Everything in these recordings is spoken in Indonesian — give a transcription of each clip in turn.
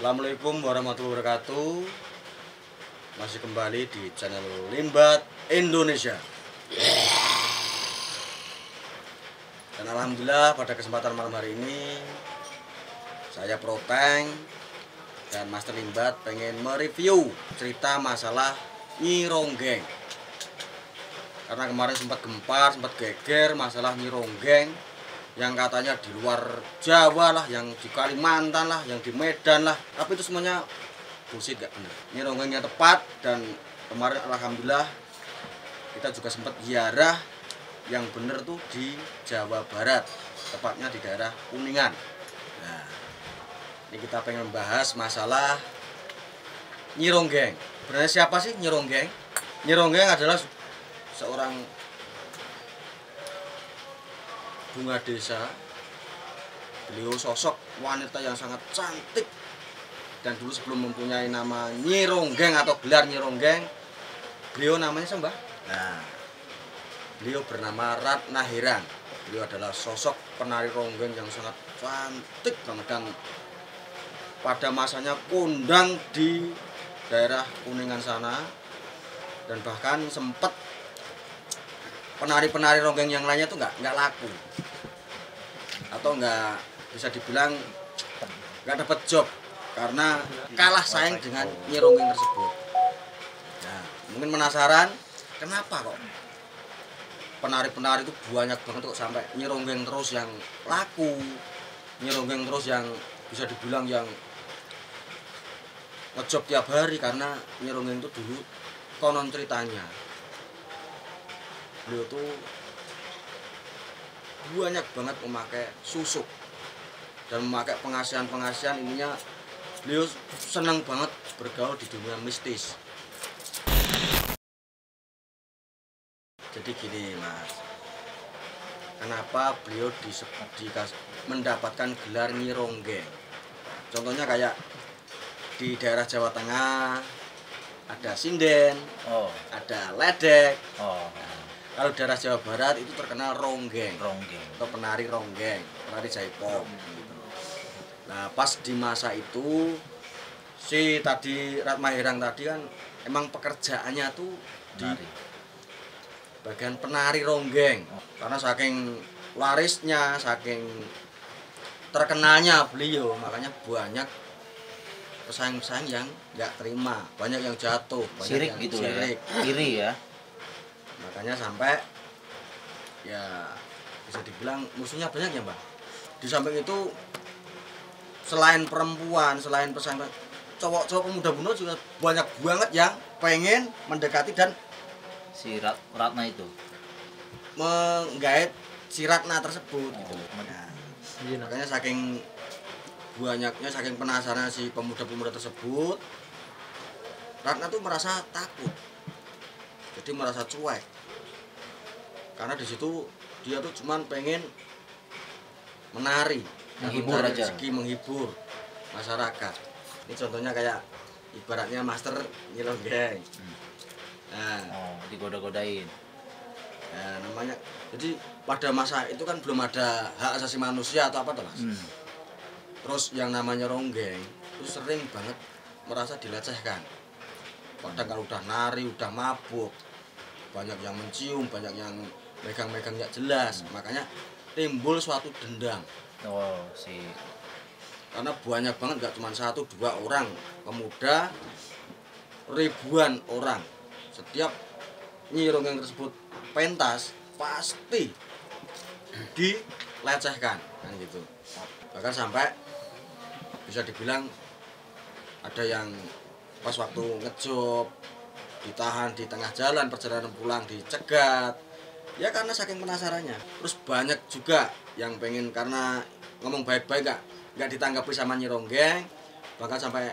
Assalamualaikum warahmatullahi wabarakatuh. Masih kembali di channel Limbat Indonesia. Dan alhamdulillah pada kesempatan malam hari ini saya Proteng dan Master Limbat pengen mereview cerita masalah Nyi Ronggeng. Karena kemarin sempat gempar, sempat geger masalah Nyi Ronggeng yang katanya di luar Jawa lah, yang di Kalimantan lah, yang di Medan lah, tapi itu semuanya bullshit, gak benar. Nyi Ronggeng yang tepat. Dan kemarin alhamdulillah kita juga sempat ziarah yang bener tuh di Jawa Barat, tepatnya di daerah Kuningan. Nah, ini kita pengen membahas masalah Nyi Ronggeng. Sebenarnya siapa sih Nyi Ronggeng? Nyi Ronggeng adalah seorang bunga desa. Beliau sosok wanita yang sangat cantik, dan dulu sebelum mempunyai nama Nyi Ronggeng atau gelar Nyi Ronggeng, beliau namanya Sembah. Nah, beliau bernama Ratna Hirang. Beliau adalah sosok penari ronggeng yang sangat cantik banget, dan pada masanya kondang di daerah Kuningan sana, dan bahkan sempat penari-penari ronggeng yang lainnya tuh nggak laku, atau nggak bisa dibilang nggak dapat job karena kalah saing dengan Nyi Ronggeng tersebut. Nah, mungkin penasaran kenapa kok penari-penari itu banyak banget kok sampai Nyi Ronggeng terus yang laku, Nyi Ronggeng terus yang bisa dibilang yang ngejob tiap hari. Karena Nyi Ronggeng itu dulu konon ceritanya beliau tuh banyak banget memakai susuk dan memakai pengasihan-pengasihan. Ininya beliau senang banget bergaul di dunia mistis. Jadi gini mas, kenapa beliau mendapatkan gelar Nyi Ronggeng? Contohnya kayak di daerah Jawa Tengah ada sinden, ada ledek. Kalau daerah Jawa Barat itu terkenal ronggeng atau penari ronggeng, penari jaipong gitu. Nah, pas di masa itu si tadi Ratna Hirang tadi kan emang pekerjaannya tuh di bagian penari ronggeng. Karena saking larisnya, saking terkenalnya beliau, makanya banyak pesaing-pesaing yang nggak terima, banyak yang jatuh, banyak sirik yang gitu sirik. ya, iri ya. Makanya sampai ya bisa dibilang musuhnya banyak ya mbak. Di samping itu selain perempuan, selain pesaing, cowok-cowok pemuda-pemuda juga banyak banget yang pengen mendekati dan Si Ratna itu menggait si Ratna tersebut gitu. Nah, makanya saking banyaknya, saking penasaran si pemuda-pemuda tersebut, Ratna tuh merasa takut, jadi merasa cuek. Karena di situ dia tuh cuman pengen menari, menghibur aja, rezeki, menghibur masyarakat. Ini contohnya kayak ibaratnya Master Nyi Ronggeng. Nah, digoda-godain. Ya, namanya. Jadi pada masa itu kan belum ada hak asasi manusia atau apa tuh mas. Terus yang namanya ronggeng itu sering banget merasa dilecehkan. Kadang kalau udah nari, udah mabuk, banyak yang mencium, banyak yang megang-megang nggak jelas. Makanya timbul suatu dendam. Karena banyak banget, nggak cuma satu dua orang pemuda, ribuan orang. Setiap Nyi Ronggeng tersebut pentas pasti dilecehkan kan gitu. Bahkan sampai bisa dibilang ada yang pas waktu ngejob ditahan di tengah jalan, perjalanan pulang dicegat ya karena saking penasarannya. Terus banyak juga yang pengen, karena ngomong baik-baik nggak ditanggapi sama Nyi Ronggeng, bahkan sampai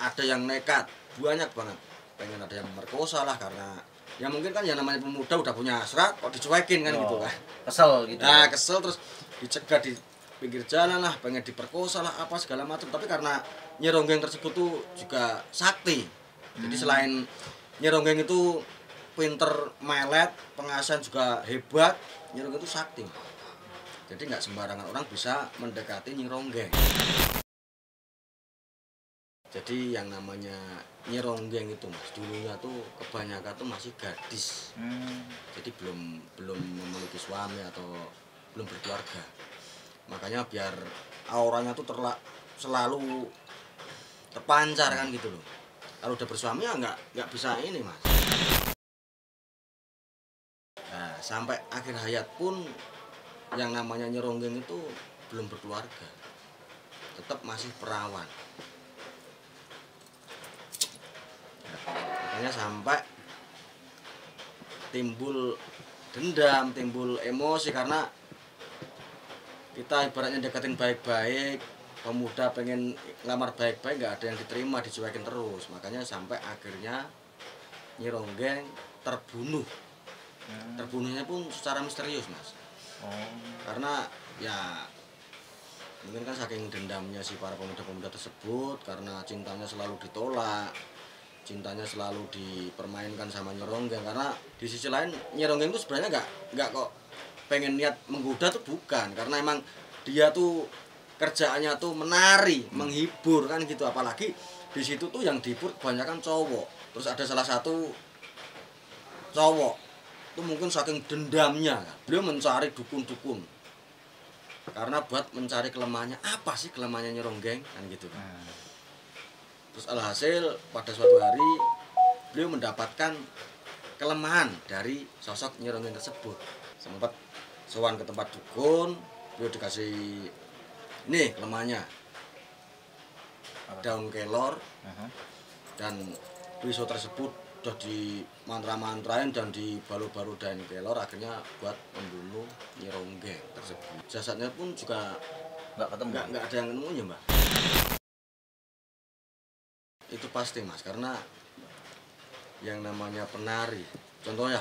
ada yang nekat, banyak banget pengen ada yang merkosa lah. Karena ya mungkin kan yang namanya pemuda udah punya hasrat kok dicuekin kan gitu kan. Kesel gitu. Nah, kesel terus dicegat di pinggir jalan lah, pengen diperkosa lah apa segala macam. Tapi karena Nyi Ronggeng tersebut tuh juga sakti. Jadi selain Nyi Ronggeng itu pinter melet, pengasihan juga hebat, Nyi Ronggeng itu sakti. Jadi nggak sembarangan orang bisa mendekati Nyi Ronggeng. Jadi yang namanya Nyi Ronggeng itu mas, dulunya tuh kebanyakan tuh masih gadis. Jadi belum belum memiliki suami atau belum berkeluarga. Makanya biar auranya tuh selalu terpancar kan gitu loh. Kalau udah bersuami ya nggak bisa ini mas. Nah, sampai akhir hayat pun yang namanya Nyi Ronggeng itu belum berkeluarga, tetap masih perawan. Makanya sampai timbul dendam, timbul emosi karena kita ibaratnya deketin baik-baik, pemuda pengen ngelamar baik-baik nggak ada yang diterima, dicuekin terus. Makanya sampai akhirnya Nyi Ronggeng terbunuh. Terbunuhnya pun secara misterius mas. Karena ya mungkin kan saking dendamnya si para pemuda-pemuda tersebut, karena cintanya selalu ditolak, cintanya selalu dipermainkan sama Nyi Ronggeng. Karena di sisi lain Nyi Ronggeng itu sebenarnya nggak kok pengen niat menggoda tuh, bukan, karena emang dia tuh kerjaannya tuh menari, menghibur kan gitu. Apalagi di situ tuh yang dihibur kebanyakan cowok. Terus ada salah satu cowok itu mungkin saking dendamnya beliau mencari dukun-dukun karena buat mencari kelemahannya, apa sih kelemahannya Nyi Ronggeng kan gitu. Terus alhasil pada suatu hari beliau mendapatkan kelemahan dari sosok Nyi Ronggeng tersebut. Sempat sowan ke tempat dukun, beliau dikasih ini kelemahannya, daun kelor, dan pisau tersebut udah di mantra-mantrain dan dibalu-balu daun kelor, akhirnya buat membunuh Nyi Ronggeng tersebut. Jasadnya pun juga nggak ada yang nemunya mbak. Itu pasti mas, karena yang namanya penari, contohnya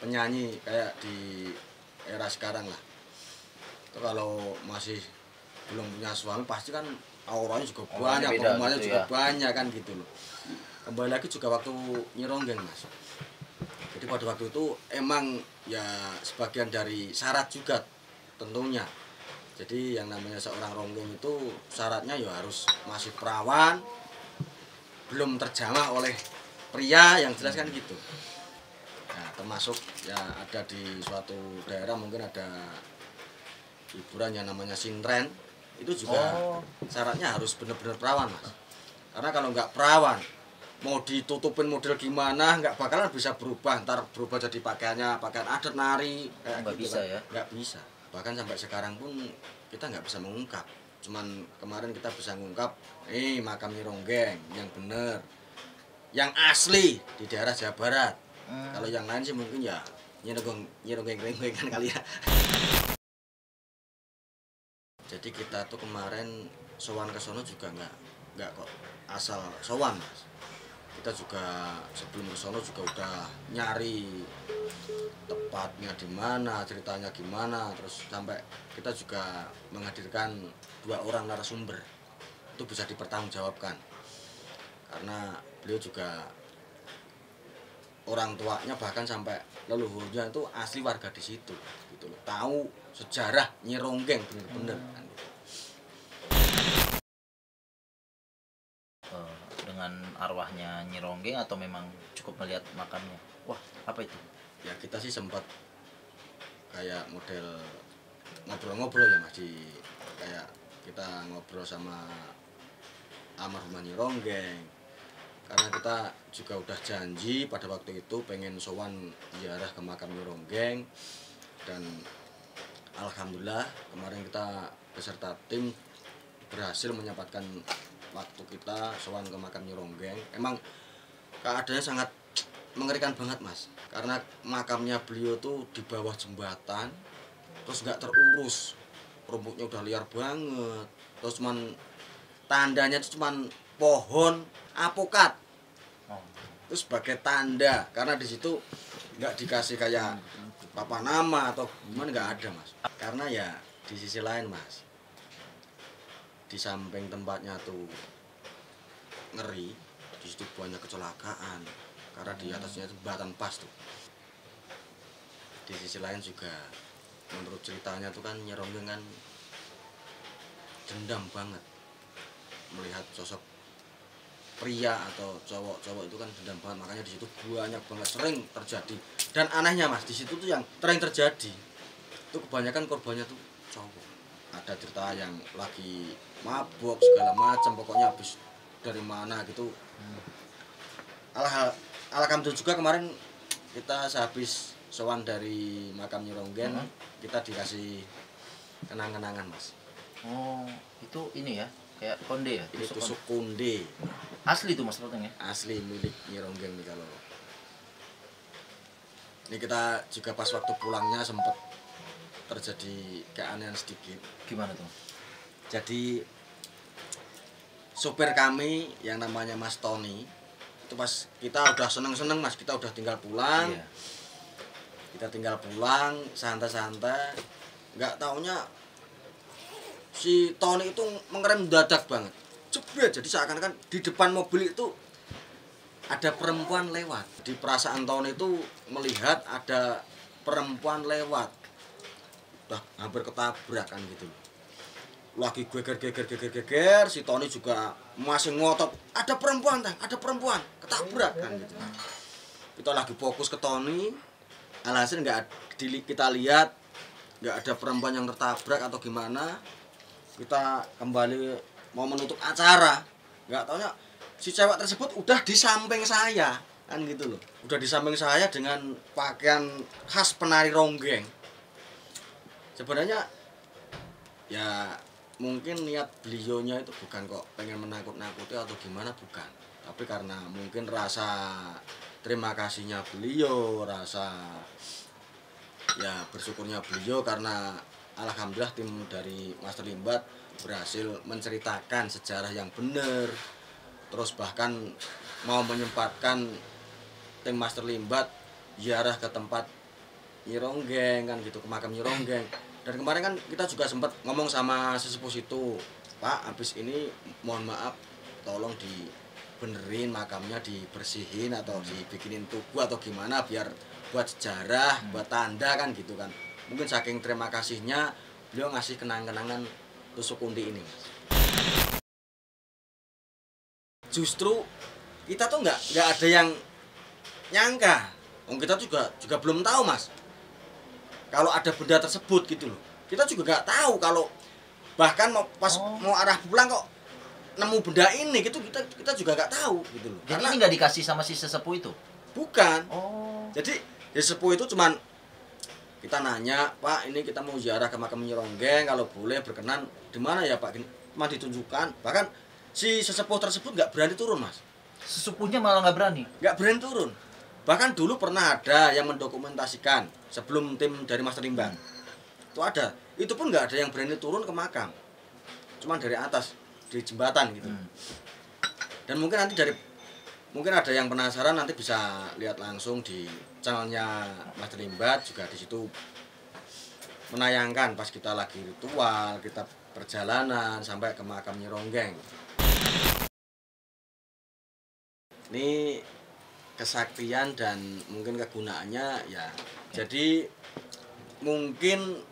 penyanyi kayak di era sekarang lah, itu kalau masih belum punya suami pasti kan auranya juga banyak, penggemarnya gitu juga ya, banyak kan gitu loh. Kembali lagi juga waktu Nyi Ronggeng mas, jadi pada waktu itu emang ya sebagian dari syarat juga tentunya. Jadi yang namanya seorang ronggeng itu syaratnya ya harus masih perawan, belum terjamah oleh pria, yang jelas kan gitu. Nah, termasuk ya ada di suatu daerah mungkin ada hiburan yang namanya sintren, itu juga syaratnya harus benar-benar perawan mas. Karena kalau nggak perawan, mau ditutupin model gimana nggak bakalan bisa berubah, ntar berubah jadi pakaiannya pakaian adat nari kayak nggak gitu bisa kan. ya, nggak bisa. Bahkan sampai sekarang pun kita nggak bisa mengungkap. Cuman kemarin kita bisa mengungkap makam Nyi Ronggeng yang bener, yang asli di daerah Jawa Barat. Kalau yang lain sih mungkin ya Nyi Ronggeng kan kali ya. Jadi kita tuh kemarin sowan ke sono juga nggak kok asal sowan mas. Kita juga sebelum ke sono juga udah nyari tepatnya di mana, ceritanya gimana, terus sampai kita juga menghadirkan 2 orang narasumber itu bisa dipertanggungjawabkan, karena beliau juga orang tuanya bahkan sampai leluhurnya itu asli warga di situ gitu loh, tahu sejarah Nyi Ronggeng bener-bener kan gitu. Dengan arwahnya Nyi Ronggeng atau memang cukup melihat makamnya? Wah, apa itu? Ya kita sih sempat kayak model ngobrol-ngobrol ya mas, kayak kita ngobrol sama almarhumah Nyi Ronggeng, karena kita juga udah janji pada waktu itu pengen sowan ziarah ke makam Nyi Ronggeng. Dan alhamdulillah kemarin kita beserta tim berhasil menyempatkan waktu kita sowan ke makam Nyi Ronggeng. Emang keadaannya sangat mengerikan banget mas, karena makamnya beliau tuh di bawah jembatan, terus nggak terurus, rumputnya udah liar banget, terus cuman tandanya itu cuman pohon apokat, terus sebagai tanda, karena di situ nggak dikasih kayak papan nama atau gimana, nggak ada mas. Karena ya di sisi lain mas, di samping tempatnya tuh ngeri, di situ banyak kecelakaan karena di atasnya itu jembatan pas tuh. Di sisi lain juga menurut ceritanya tuh kan Nyi Ronggeng kan dendam banget melihat sosok pria atau cowok itu kan dendam banget, makanya di situ banyak banget sering terjadi. Dan anehnya Mas, di situ tuh yang sering terjadi itu kebanyakan korbannya tuh cowok. Ada cerita yang lagi mabok segala macam, pokoknya habis dari mana gitu. Alhamdulillah juga kemarin kita sehabis sowan dari makam Nyi Ronggen, kita dikasih kenang-kenangan Mas. Oh, itu ini ya, kayak konde ya? Ini tusuk konde. Asli tuh Mas Roteng ya? Asli milik Nyi Ronggen nih kalau. Ini kita juga pas waktu pulangnya sempat terjadi keanehan sedikit. Gimana tuh? Jadi sopir kami yang namanya Mas Tony itu pas kita udah seneng-seneng Mas, kita udah tinggal pulang. Iya. Kita tinggal pulang santai-santai, nggak taunya si Tony itu mengerem mendadak banget. Jebret, jadi seakan-akan di depan mobil itu ada perempuan lewat. Di perasaan Tony itu melihat ada perempuan lewat, udah hampir ketabrak kan gitu. Lagi geger, si Tony juga masih ngotot, ada perempuan ketabrak kan gitu. Kita lagi fokus ke Tony, alhasil kita lihat nggak ada perempuan yang tertabrak atau gimana. Kita kembali mau menutup acara, nggak taunya si cewek tersebut udah di samping saya kan gitu loh, udah di samping saya dengan pakaian khas penari ronggeng. Sebenarnya ya mungkin niat beliaunya itu bukan kok pengen menakut-nakuti atau gimana, bukan, tapi karena mungkin rasa terima kasihnya beliau, rasa ya bersyukurnya beliau karena alhamdulillah tim dari Master Limbat berhasil menceritakan sejarah yang benar, terus bahkan mau menyempatkan tim Master Limbat ziarah ke tempat Nyi Ronggeng kan gitu, ke makam Nyi Ronggeng. Dan kemarin kan kita juga sempat ngomong sama sesepuh situ, Pak, habis ini mohon maaf tolong dibenerin makamnya, dibersihin atau dibikinin tugu atau gimana biar buat sejarah, buat tanda kan gitu kan. Mungkin saking terima kasihnya beliau ngasih kenang-kenangan tusuk undi ini. Justru kita tuh nggak ada yang nyangka, kita juga belum tahu Mas kalau ada benda tersebut gitu loh. Kita juga nggak tahu kalau bahkan mau arah pulang kok nemu benda ini gitu, kita juga nggak tahu gitu loh. Jadi karena ini nggak dikasih sama si sesepuh itu? Bukan. Oh. Jadi sesepuh itu cuman kita nanya, Pak, ini kita mau ziarah ke makam Nyi Ronggeng, kalau boleh berkenan di mana ya Pak? Cuma ditunjukkan. Bahkan si sesepuh tersebut nggak berani turun Mas. Sesepuhnya malah nggak berani? Nggak berani turun. Bahkan dulu pernah ada yang mendokumentasikan sebelum tim dari Master Limbat. Itu ada. Itu pun nggak ada yang berani turun ke makam. Cuma dari atas, di jembatan gitu. Dan mungkin nanti mungkin ada yang penasaran, nanti bisa lihat langsung di channelnya Master Limbat, juga di situ menayangkan pas kita lagi ritual, kita perjalanan sampai ke makam Nyi Ronggeng. Ini kesaktian dan mungkin kegunaannya ya. Jadi mungkin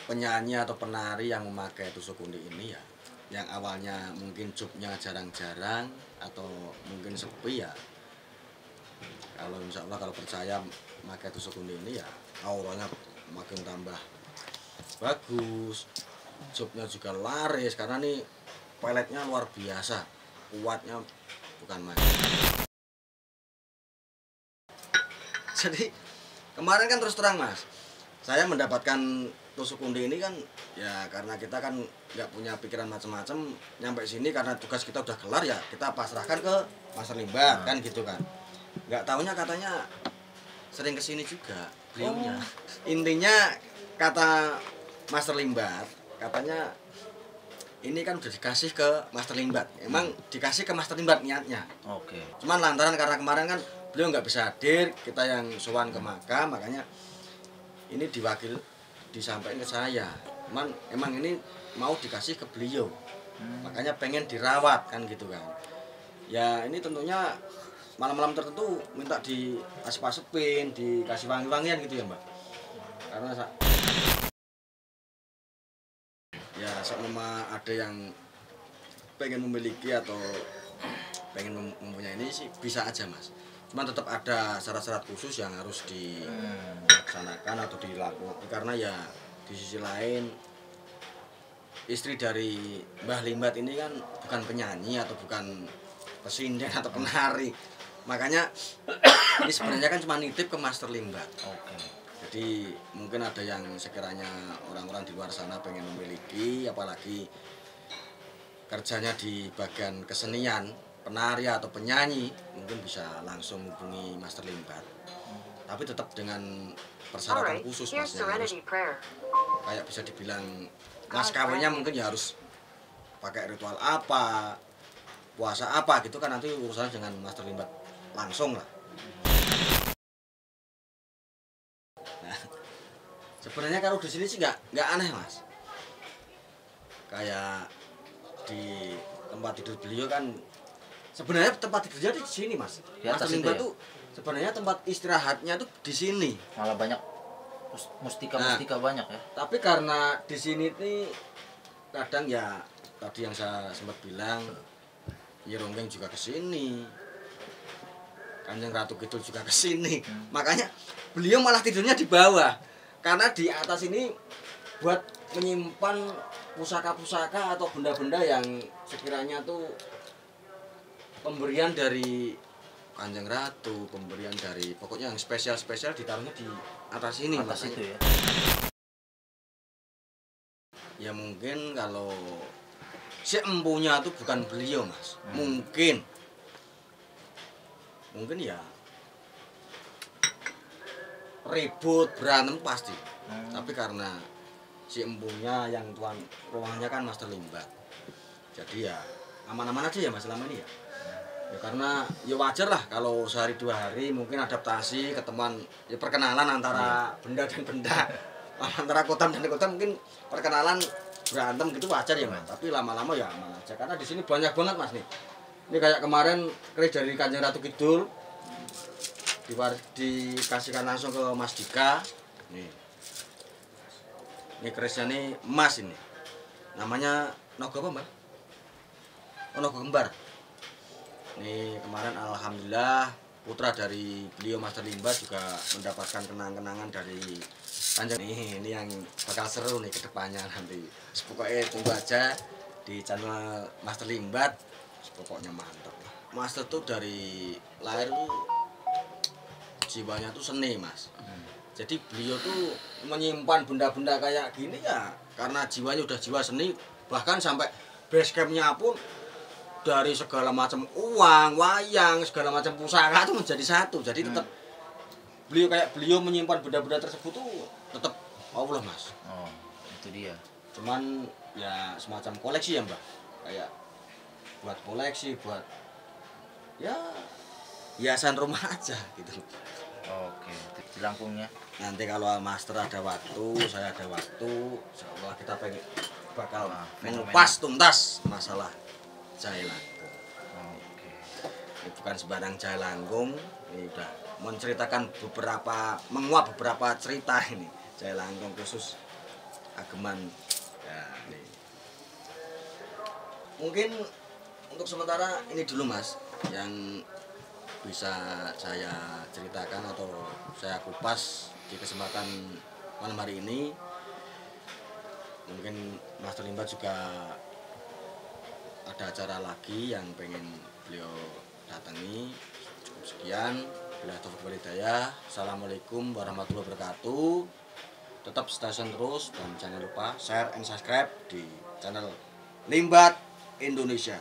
penyanyi atau penari yang memakai tusuk undi ini ya, yang awalnya mungkin jobnya jarang-jarang atau mungkin sepi ya, kalau insya Allah kalau percaya memakai tusuk undi ini ya auranya makin tambah bagus, jobnya juga laris karena nih peletnya luar biasa, kuatnya bukan main. Jadi kemarin kan terus terang Mas, saya mendapatkan tusuk undi ini kan ya karena kita kan nggak punya pikiran macam-macam, nyampe sini karena tugas kita udah kelar ya kita pasrahkan ke Master Limbat kan gitu kan. Nggak taunya katanya sering kesini juga beliaunya. Intinya kata Master Limbat, katanya ini kan udah dikasih ke Master Limbat, emang dikasih ke Master Limbat niatnya. Oke. Cuman lantaran karena kemarin kan beliau nggak bisa hadir, kita yang sowan ke makam, makanya ini disampaikan ke saya. Cuman emang ini mau dikasih ke beliau, makanya pengen dirawat kan gitu kan. Ya ini tentunya malam-malam tertentu minta diasep-asepin, dikasih wangi-wangian gitu ya Mbak. Karena ya sama ada yang pengen memiliki atau pengen mempunyai ini sih bisa aja mas, cuma tetap ada syarat-syarat khusus yang harus dilaksanakan atau dilakukan, karena ya di sisi lain istri dari Mbah Limbat ini kan bukan penyanyi atau bukan pesinden atau penari, makanya ini sebenarnya kan cuma nitip ke Master Limbat. Oke. Jadi mungkin ada yang sekiranya orang-orang di luar sana pengen memiliki, apalagi kerjanya di bagian kesenian, penari atau penyanyi, mungkin bisa langsung hubungi Master Limbat. Tapi tetap dengan persyaratan khusus mas, yang harus kayak bisa dibilang mas kawinnya mungkin ya harus pakai ritual apa, puasa apa gitu kan, nanti urusannya dengan Master Limbat langsung lah. Nah, sebenarnya kalau di sini sih nggak aneh mas, kayak di tempat tidur beliau kan sebenarnya tempat tidurnya di sini mas. Master Limbat tuh sebenarnya tempat istirahatnya tuh di sini. Malah banyak mustika banyak ya. Tapi karena di sini nih kadang ya tadi yang saya sempat bilang, Nyi Ronggeng juga ke sini, Kanjeng Ratu Kidul juga ke sini. Makanya beliau malah tidurnya di bawah. Karena di atas ini buat menyimpan pusaka-pusaka atau benda-benda yang sekiranya tuh pemberian dari Kanjeng Ratu, pemberian dari pokoknya yang spesial-spesial ditaruhnya di atas ini. Atas itu ya. Ya mungkin kalau si empunya itu bukan beliau mas, mungkin ya ribut berantem pasti. Tapi karena si empunya yang tuan rumahnya kan Master Limbat, jadi ya aman-aman aja ya mas selama ini ya. Ya karena ya wajar lah kalau sehari 2 hari mungkin adaptasi, ketemuan, ya perkenalan antara benda dan benda, antara kotam dan kotam, mungkin perkenalan berantem gitu wajar ya mas. Tapi lama-lama ya aman aja, karena di sini banyak banget mas nih. Ini kayak kemarin keris dari Kanjeng Ratu Kidul dikasihkan langsung ke Mas Dika. Ini kerisnya nih emas ini. Namanya Nogo apa mbak? Oh, Nogo Kembar. Ini kemarin alhamdulillah putra dari beliau Master Limbat juga mendapatkan kenang-kenangan dari Kanjeng. Ini yang bakal seru nih ke depannya nanti. Pokoknya tunggu aja di channel Master Limbat. Pokoknya mantap. Master tuh dari lahir tuh jiwanya tuh seni mas. Jadi beliau tuh menyimpan benda-benda kayak gini ya karena jiwanya udah jiwa seni. Bahkan sampai base campnya pun dari segala macam uang, wayang, segala macam pusaka itu menjadi satu. Jadi tetap beliau menyimpan benda-benda tersebut tuh tetap Allah mas. Oh, itu dia. Cuman ya semacam koleksi ya mbak, kayak buat koleksi, buat ya hiasan rumah aja gitu. Oke, jelangkungnya. Nanti kalau master ada waktu, saya ada waktu, insyaallah kita bakal mengupas tuntas masalah Jahe Langgung. Oke. Ini bukan sembarang Jahe Langgung, ini udah menceritakan menguap beberapa cerita ini Jahe Langgung khusus ageman. Ya, ini. Mungkin untuk sementara ini dulu mas yang bisa saya ceritakan atau saya kupas di kesempatan malam hari ini. Mungkin Master Limbat juga ada acara lagi yang pengen beliau datangi. Cukup sekian. Bila taufiq wal hidayah. Assalamualaikum warahmatullahi wabarakatuh. Tetap stay tune terus dan jangan lupa share and subscribe di channel Limbat Indonesia.